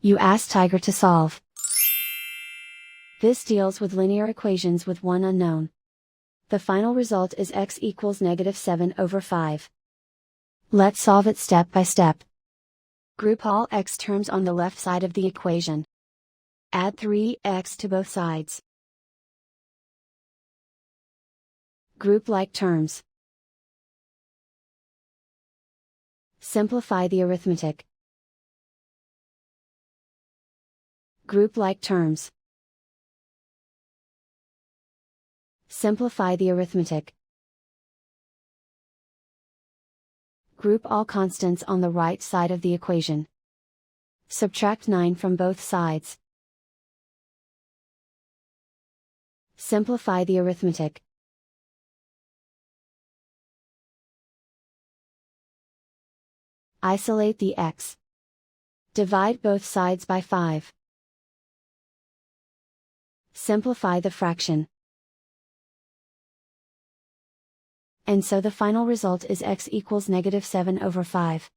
You ask Tiger to solve. This deals with linear equations with one unknown. The final result is x equals -7/5. Let's solve it step by step. Group all x terms on the left side of the equation. Add 3x to both sides. Group like terms. Simplify the arithmetic. Group like terms. Simplify the arithmetic. Group all constants on the right side of the equation. Subtract 9 from both sides. Simplify the arithmetic. Isolate the x. Divide both sides by 5. Simplify the fraction. And so the final result is x equals -7/5.